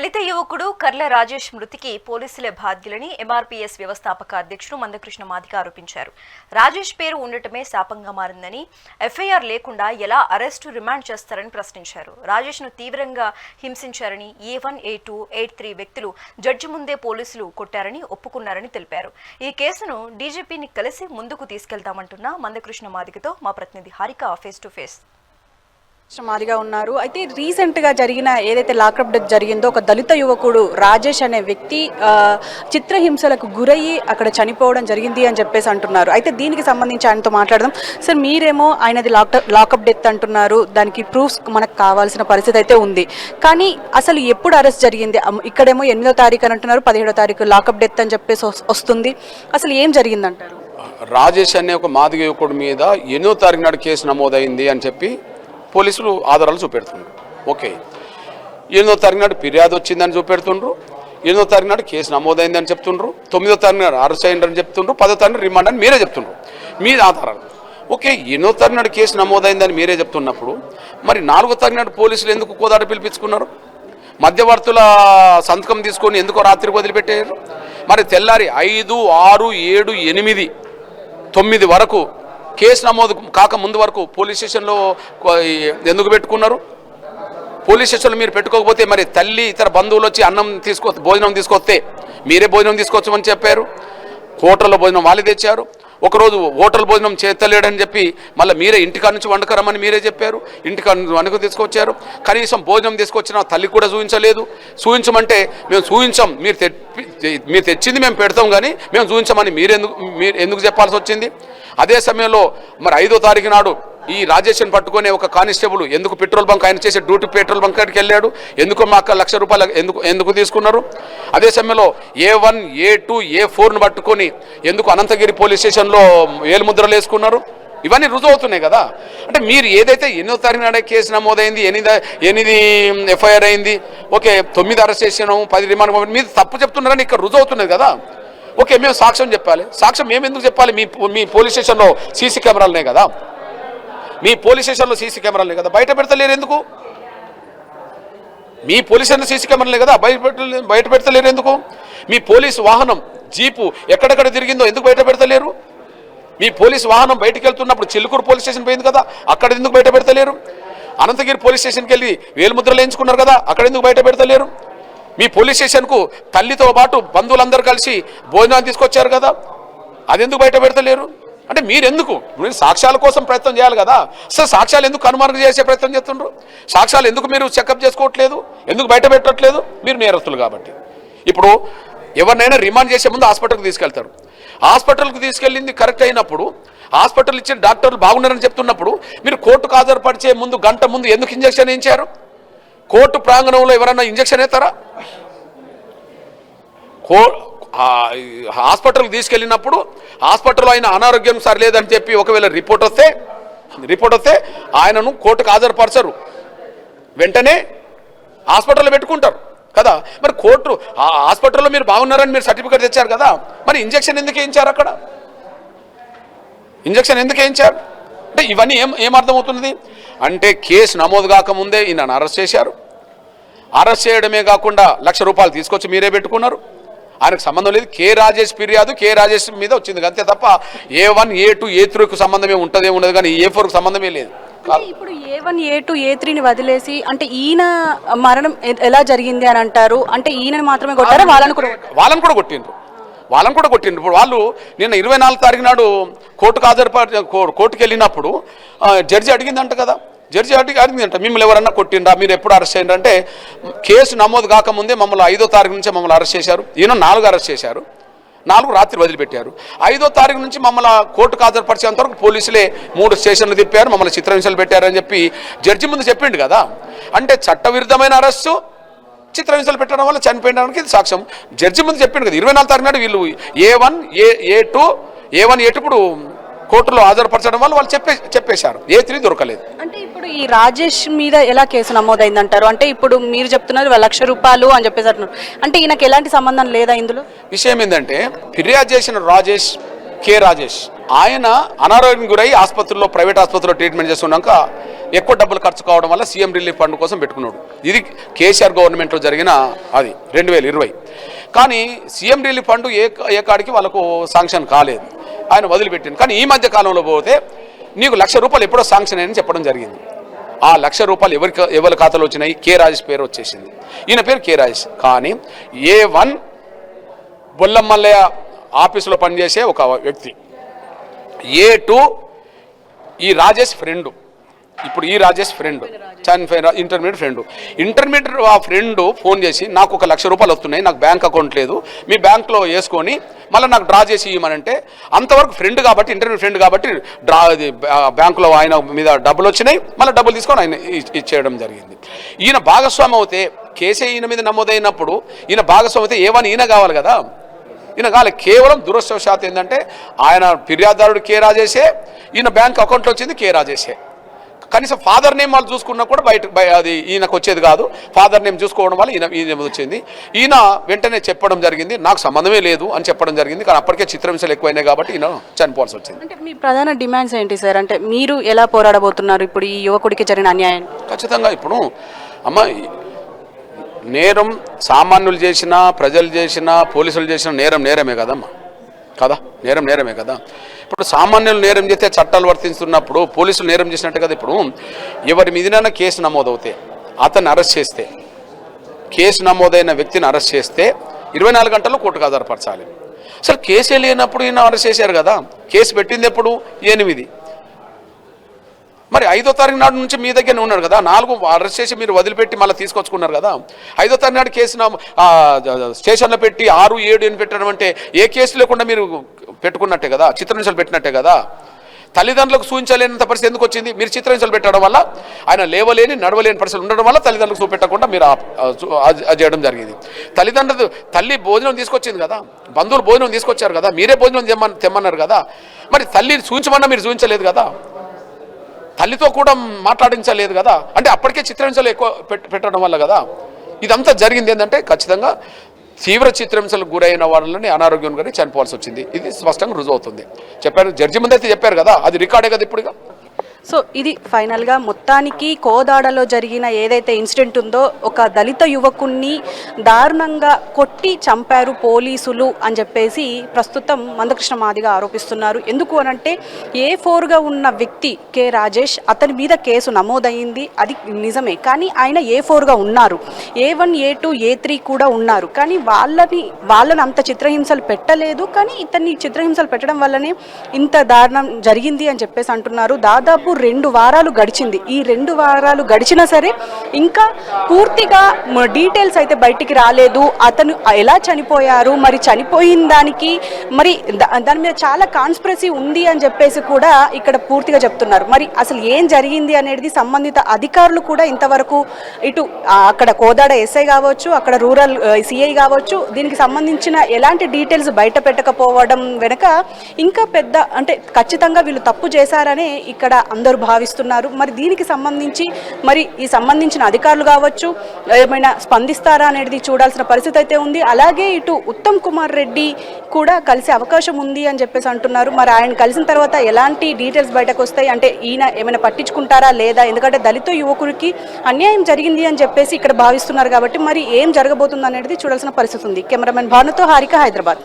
దళిత యువకుడు కర్ల రాజేష్ మృతికి పోలీసులే బాధ్యులని ఎంఆర్పీఎస్ వ్యవస్థాపక అధ్యక్షుడు మందకృష్ణ మాదిగ ఆరోపించారు. రాజేష్ పేరు ఉండటమే శాపంగా మారిందని, ఎఫ్ఐఆర్ లేకుండా ఎలా అరెస్టు రిమాండ్ చేస్తారని ప్రశ్నించారు. రాజేష్ ను తీవ్రంగా హింసించారని, A1, A2, A3 వ్యక్తులు జడ్జి ముందే పోలీసులు కొట్టారని ఒప్పుకున్నారని తెలిపారు. ఈ కేసును డీజీపీని కలిసి ముందుకు తీసుకెళ్తామంటున్న మందకృష్ణ మాదిగతో మా ప్రతినిధి Harika face to face. Madiga ఉన్నారు. అయితే రీసెంట్గా జరిగిన ఏదైతే లాకప్ డెత్ జరిగిందో ఒక దళిత యువకుడు రాజేష్ అనే వ్యక్తి చిత్రహింసలకు గురయ్యి అక్కడ చనిపోవడం జరిగింది అని చెప్పేసి అంటున్నారు. అయితే దీనికి సంబంధించి ఆయనతో మాట్లాడదాం. సార్, మీరేమో ఆయనది లాకప్ డెత్ అంటున్నారు, దానికి ప్రూఫ్స్ మనకు కావాల్సిన పరిస్థితి అయితే ఉంది. కానీ అసలు ఎప్పుడు అరెస్ట్ జరిగింది? ఇక్కడేమో 8వ తారీఖు అని అంటున్నారు, 17వ తారీఖు లాకప్ డెత్ అని చెప్పేసి వస్తుంది. అసలు ఏం జరిగిందంటారు? రాజేష్ అనే ఒక మాదిగ యువకుడి మీద 8వ తారీఖు నాడు కేసు నమోదైంది అని చెప్పి పోలీసులు ఆధారాలు చూపెడుతున్నారు. ఓకే, 8వ తారీఖు నాడు ఫిర్యాదు వచ్చిందని చూపెడుతుండ్రు, 8వ తారీఖు నాడు కేసు నమోదైందని చెప్తుండ్రు, 9వ తారీఖు నాడు అరెస్ట్ అయ్యిందని చెప్తుండ్రు, 10వ తారీఖు రిమాండ్ అని మీరే చెప్తుండ్రు. మీ ఆధారాలు ఓకే, 8వ తారీఖు నాడు కేసు నమోదైందని మీరే చెప్తున్నప్పుడు మరి 4వ తారీఖు నాడు పోలీసులు ఎందుకు కోదాట పిలిపించుకున్నారు? మధ్యవర్తుల సంతకం తీసుకొని ఎందుకో రాత్రికి వదిలిపెట్టారు? మరి తెల్లారి 5, 6, 7, 8, 9 వరకు కేసు నమోదు కాక ముందు వరకు పోలీస్ స్టేషన్లో ఎందుకు పెట్టుకున్నారు? పోలీస్ స్టేషన్లో మీరు పెట్టుకోకపోతే మరి తల్లి ఇతర బంధువులు వచ్చి భోజనం తీసుకొస్తే మీరే భోజనం తీసుకొచ్చామని చెప్పారు. హోటల్లో భోజనం వాళ్ళు తెచ్చారు. ఒకరోజు హోటల్ భోజనం చేతలేడని చెప్పి మళ్ళీ మీరే ఇంటికాడ నుంచి వండుకరమని మీరే చెప్పారు. ఇంటికాడ నుంచి వండుకు తీసుకొచ్చారు. కనీసం భోజనం తీసుకొచ్చిన తల్లి కూడా చూపించలేదు. చూపించమంటే మేము చూపించాం, మీరు తెచ్చింది మేము పెడతాం కానీ మేము చూపించమని మీరు ఎందుకు చెప్పాల్సి వచ్చింది? అదే సమయంలో మరి 5వ తారీఖు నాడు ఈ రాజేష్ని పట్టుకునే ఒక కానిస్టేబుల్ ఎందుకు పెట్రోల్ బంక్, ఆయన చేసే డ్యూటీ పెట్రోల్ బంక్ కాడికి వెళ్ళాడు? ఎందుకు మా అక్క ₹1,00,000 ఎందుకు తీసుకున్నారు? అదే సమయంలో A1, A2, A4ను పట్టుకొని ఎందుకు అనంతగిరి పోలీస్ స్టేషన్లో వేలుముద్రలు వేసుకున్నారు? ఇవన్నీ రుజువు అవుతున్నాయి కదా. అంటే మీరు ఏదైతే 8వ తారీఖు నాడే కేసు నమోదైంది, 8 ఎఫ్ఐఆర్ అయింది, ఓకే 9 అరెస్ట్ చేసినాము, 10 రిమాండ్, మీరు తప్పు చెప్తున్నారని ఇక్కడ రుజువు అవుతున్నది కదా. ఓకే, మేము సాక్ష్యం చెప్పాలి. సాక్ష్యం మేము ఎందుకు చెప్పాలి? మీ పోలీస్ స్టేషన్లో సీసీ కెమెరాలున్నాయి కదా, మీ పోలీస్ స్టేషన్లో సీసీ కెమెరాలున్నాయి కదా, బయట పెడతలేరు ఎందుకు? మీ పోలీస్ స్టేషన్లో సీసీ కెమెరాలే కదా, బయట పెడతలేరు ఎందుకు? మీ పోలీసు వాహనం జీపు ఎక్కడెక్కడ తిరిగిందో ఎందుకు బయట పెడతలేరు? మీ పోలీసు వాహనం బయటకు వెళ్తున్నప్పుడు చిలుకూరు పోలీస్ స్టేషన్ పోయింది కదా, అక్కడ ఎందుకు బయట పెడతలేరు? అనంతగిరి పోలీస్ స్టేషన్కి వెళ్ళి వేలుముద్రలు వేయించుకున్నారు కదా, అక్కడ ఎందుకు బయట పెడతలేరు? మీ పోలీస్ స్టేషన్కు తల్లితో పాటు బంధువులందరూ కలిసి భోజనాన్ని తీసుకొచ్చారు కదా, అదెందుకు బయట పెడతలేరు? అంటే మీరెందుకు? మీరు సాక్ష్యాల కోసం ప్రయత్నం చేయాలి కదా. సార్, సాక్ష్యాలు ఎందుకు కనుమరుగు చేసే ప్రయత్నం చేస్తుండ్రు? సాక్ష్యాలు ఎందుకు మీరు చెకప్ చేసుకోవట్లేదు? ఎందుకు బయట పెట్టట్లేదు? మీరు నేరస్తులు కాబట్టి. ఇప్పుడు ఎవరినైనా రిమాండ్ చేసే ముందు హాస్పిటల్కి తీసుకెళ్తారు. హాస్పిటల్కి తీసుకెళ్ళింది కరెక్ట్ అయినప్పుడు, హాస్పిటల్ ఇచ్చిన డాక్టర్లు బాగున్నారని చెప్తున్నప్పుడు మీరు కోర్టుకు హాజరుపరిచే ముందు గంట ముందు ఎందుకు ఇంజక్షన్ వేయించారు? కోర్టు ప్రాంగణంలో ఎవరైనా ఇంజక్షన్ వేస్తారా? హాస్పిటల్కి తీసుకెళ్ళినప్పుడు హాస్పిటల్లో ఆయన అనారోగ్యం సరిలేదని చెప్పి ఒకవేళ రిపోర్ట్ వస్తే ఆయనను కోర్టుకు హాజరుపరచరు, వెంటనే హాస్పిటల్లో పెట్టుకుంటారు కదా. మరి కోర్టు హాస్పిటల్లో మీరు బాగున్నారని మీరు సర్టిఫికేట్ తెచ్చారు కదా, మరి ఇంజక్షన్ ఎందుకు వేయించారు? అక్కడ ఇంజక్షన్ ఎందుకు వేయించారు? అంటే ఇవన్నీ ఏమర్థమవుతున్నది అంటే కేసు నమోదు కాకముందే ఈయనను అరెస్ట్ చేశారు. అరెస్ట్ చేయడమే కాకుండా ₹1,00,000 తీసుకొచ్చి మీరే పెట్టుకున్నారు. ఆయనకు సంబంధం లేదు. రాజేష్ ఫిర్యాదు రాజేష్ మీద వచ్చింది అంతే తప్ప A1, A2, A3కు సంబంధమే ఉండదు కానీ A4కు సంబంధమే లేదు. ఇప్పుడు A1, A2, A3ని వదిలేసి అంటే ఈయన మరణం ఎలా జరిగింది అని అంటారు? అంటే ఈయనని మాత్రమే కొట్టారా? వాళ్ళని కూడా కొట్టిండ్రు. ఇప్పుడు వాళ్ళు నిన్న 24వ తారీఖు నాడు కోర్టుకు వెళ్ళినప్పుడు జడ్జి అడిగిందంట కదా, అడిగిందంట మిమ్మల్ని ఎవరన్నా కొట్టిండ్రా, మీరు ఎప్పుడు అరెస్ట్ అయ్యిండ్రు అంటే కేసు నమోదు కాకముందే మమ్మల్ని 5వ తారీఖు నుంచి మమ్మల్ని అరెస్ట్ చేశారు. ఈయన 4 అరెస్ట్ చేశారు, 4 రాత్రి వదిలిపెట్టారు. 5వ తారీఖు నుంచి మమ్మల్ని కోర్టుకు హాజరుపరిచేంత వరకు పోలీసులే 3 స్టేషన్లు తిప్పారు, మమ్మల్ని చిత్రహింసలు పెట్టారని చెప్పి జడ్జి ముందు చెప్పిండు కదా. అంటే చట్టవిరుద్ధమైన అరెస్టు, చిత్రహింసలు పెట్టడం వల్ల చనిపోయడానికి ఇది సాక్ష్యం జడ్జి ముందు చెప్పిండు కదా. 24వ తారీఖు నాడు వీళ్ళు A1, A2 ఇప్పుడు కోర్టులో హాజరుపరచడం వల్ల వాళ్ళు చెప్పేశారు. A3 దొరకలేదు. అంటే ఇప్పుడు ఈ రాజేష్ మీద ఎలా కేసు నమోదైందంటారు? అంటే ఇప్పుడు మీరు చెప్తున్నారు ₹1,00,000 అని చెప్పేసి అంటున్నారు. అంటే ఈయనకు ఎలాంటి సంబంధం లేదా ఇందులో? విషయం ఏంటంటే ఫిర్యాదు చేసిన రాజేష్ ఆయన అనారోగ్యం గురై ప్రైవేట్ ఆసుపత్రిలో ట్రీట్మెంట్ చేస్తున్నాక ఎక్కువ డబ్బులు ఖర్చు కావడం వల్ల సీఎం రిలీఫ్ ఫండ్ కోసం పెట్టుకున్నాడు. ఇది కేసీఆర్ గవర్నమెంట్లో జరిగిన అది 2020. కానీ సీఎం రిలీఫ్ ఫండ్ ఏ కాడికి వాళ్ళకు శాంక్షన్ కాలేదు, ఆయన వదిలిపెట్టింది. కానీ ఈ మధ్య కాలంలో పోతే నీకు ₹1,00,000 ఎప్పుడో శాంక్షన్ అయ్యని చెప్పడం జరిగింది. ఆ ₹1,00,000 ఎవరి ఖాతాలో వచ్చినాయి? కే రాజేష్ పేరు వచ్చేసింది. ఈయన పేరు కే రాజేష్. కానీ A1 బొల్లమల్లయ్య ఆఫీసులో పనిచేసే ఒక వ్యక్తి, A2 ఈ రాజేష్ ఫ్రెండ్, ఇప్పుడు ఈ రాజేష్ ఫ్రెండ్ చనిపోయిన ఇంటర్మీడియట్ ఆ ఫ్రెండ్ ఫోన్ చేసి నాకు ఒక ₹1,00,000 వస్తున్నాయి, నాకు బ్యాంక్ అకౌంట్ లేదు, మీ బ్యాంక్లో వేసుకొని మళ్ళీ నాకు డ్రా చేసి ఇవ్వమనంటే, అంతవరకు ఫ్రెండ్ కాబట్టి ఇంటర్మీడియట్ ఫ్రెండ్ కాబట్టి బ్యాంకులో ఆయన మీద డబ్బులు వచ్చినాయి, మళ్ళీ డబ్బులు తీసుకొని ఆయన ఇచ్చేయడం జరిగింది. ఈయన భాగస్వామి అవుతే కేసే ఈయన మీద నమోదైనప్పుడు ఈయన భాగస్వామి అయితే A1 ఈయన కావాలి కదా, ఈయన కావాలి. కేవలం దురదృష్టవశాత్తు ఏంటంటే ఆయన ఫిర్యాదుదారుడు కే రాజేసే, ఈయన బ్యాంక్ అకౌంట్లో వచ్చింది కే రాజేసే. కనీసం ఫాదర్ నేమ్ వాళ్ళు చూసుకున్నా కూడా అది ఈయనకు వచ్చేది కాదు. ఫాదర్ నేమ్ చూసుకోవడం వల్ల ఈయన వచ్చింది. ఈయన వెంటనే చెప్పడం జరిగింది, నాకు సంబంధమే లేదు అని చెప్పడం జరిగింది. కానీ అప్పటికే చిత్రహింసలు ఎక్కువైనాయి కాబట్టి ఈయన చనిపోవాల్సి వచ్చింది. అంటే మీ ప్రధాన డిమాండ్స్ ఏంటి సార్? అంటే మీరు ఎలా పోరాడబోతున్నారు ఇప్పుడు ఈ యువకుడికి జరిగిన అన్యాయం? ఖచ్చితంగా ఇప్పుడు అమ్మ, నేరం సామాన్యులు చేసినా, ప్రజలు చేసినా, పోలీసులు చేసినా నేరమే కదమ్మా, కదా, నేరమే కదా. ఇప్పుడు సామాన్యులు నేరం చేస్తే చట్టాలు వర్తిస్తున్నప్పుడు పోలీసులు నేరం చేసినట్టు కదా. ఇప్పుడు ఎవరి మీదనైనా కేసు నమోదవుతే, అతన్ని అరెస్ట్ చేస్తే, కేసు నమోదైన వ్యక్తిని అరెస్ట్ చేస్తే 24 గంటల్లో కోర్టుకు హాజరుపరచాలి. అసలు కేసే లేనప్పుడు ఈయన అరెస్ట్ చేశారు కదా. కేసు పెట్టింది ఎప్పుడు? 8. మరి 5వ తారీఖు నాడు నుంచి మీ దగ్గరనే ఉన్నాడు కదా. 4 అరెస్ట్ చేసి మీరు వదిలిపెట్టి మళ్ళీ తీసుకొచ్చుకున్నారు కదా. 5వ తారీఖు నాడు కేసు స్టేషన్లో పెట్టి 6, 7 అని పెట్టడం అంటే ఏ కేసు లేకుండా మీరు పెట్టుకున్నట్టే కదా, చిత్రహింసలు పెట్టినట్టే కదా. తల్లిదండ్రులకు సూచించలేనంత పరిస్థితి ఎందుకు వచ్చింది? మీరు చిత్రహింసలు పెట్టడం వల్ల, ఆయన లేవలేని నడవలేని పరిస్థితులు ఉండడం వల్ల తల్లిదండ్రులకు చూపెట్టకుండా మీరు చేయడం జరిగింది. తల్లి భోజనం తీసుకొచ్చింది కదా, బంధువులు భోజనం తీసుకొచ్చారు కదా, మీరే భోజనం తెమ్మన్నారు కదా. మరి తల్లిని సూచించమన్నా మీరు సూచించలేదు కదా, తల్లితో కూడా మాట్లాడించలేదు కదా. అంటే అప్పటికే చిత్రహింసలు ఎక్కువ పెట్టడం వల్ల కదా ఇదంతా జరిగింది. ఏంటంటే ఖచ్చితంగా తీవ్ర చిత్రహింసలకు గురైన వాళ్ళని అనారోగ్యం కానీ చనిపోవాల్సి వచ్చింది. ఇది స్పష్టంగా రుజువు అవుతుంది. చెప్పారు, జడ్జి ముందైతే చెప్పారు కదా, అది రికార్డే కదా ఇప్పుడుగా. సో ఇది ఫైనల్గా మొత్తానికి కోదాడలో జరిగిన ఏదైతే ఇన్సిడెంట్ ఉందో, ఒక దళిత యువకుణ్ణి దారుణంగా కొట్టి చంపారు పోలీసులు అని చెప్పేసి ప్రస్తుతం మందకృష్ణ మాదిగ ఆరోపిస్తున్నారు. ఎందుకు అనంటే A4గా ఉన్న వ్యక్తి కే రాజేష్, అతని మీద కేసు నమోదైంది, అది నిజమే. కానీ ఆయన A4గా ఉన్నారు, A1, A2, A3 కూడా ఉన్నారు. కానీ వాళ్ళని అంత చిత్రహింసలు పెట్టలేదు. కానీ ఇతన్ని చిత్రహింసలు పెట్టడం వల్లనే ఇంత దారుణం జరిగింది అని చెప్పేసి అంటున్నారు. దాదాపు 2 వారాలు గడిచింది. ఈ 2 వారాలు గడిచినా సరే ఇంకా పూర్తిగా డీటెయిల్స్ అయితే బయటికి రాలేదు. అతను ఎలా చనిపోయారు, మరి చనిపోయిన దానికి మరి దాని మీద చాలా కాన్స్పిరసీ ఉంది అని చెప్పేసి కూడా ఇక్కడ పూర్తిగా చెప్తున్నారు. మరి అసలు ఏం జరిగింది అనేది సంబంధిత అధికారులు కూడా ఇంతవరకు ఇటు అక్కడ కోదాడ ఎస్ఐ కావచ్చు, అక్కడ రూరల్ సిఐ కావచ్చు, దీనికి సంబంధించిన ఎలాంటి డీటెయిల్స్ బయట పెట్టకపోవడం వెనుక ఇంకా పెద్ద అంటే ఖచ్చితంగా వీళ్ళు తప్పు చేశారనే ఇక్కడ అందరూ భావిస్తున్నారు. మరి దీనికి సంబంధించి మరి ఈ సంబంధించిన అధికారులు కావచ్చు ఏమైనా స్పందిస్తారా అనేది చూడాల్సిన పరిస్థితి అయితే ఉంది. అలాగే ఇటు ఉత్తమ్ కుమార్ రెడ్డి కూడా కలిసే అవకాశం ఉంది అని చెప్పేసి అంటున్నారు. మరి ఆయన కలిసిన తర్వాత ఎలాంటి డీటెయిల్స్ బయటకు వస్తాయి, అంటే ఈయన ఏమైనా పట్టించుకుంటారా లేదా? ఎందుకంటే దళిత యువకుడికి అన్యాయం జరిగింది అని చెప్పేసి ఇక్కడ భావిస్తున్నారు కాబట్టి మరి ఏం జరగబోతుంది అనేది చూడాల్సిన పరిస్థితి ఉంది. కెమెరామెన్ భానుతో హారిక, హైదరాబాద్.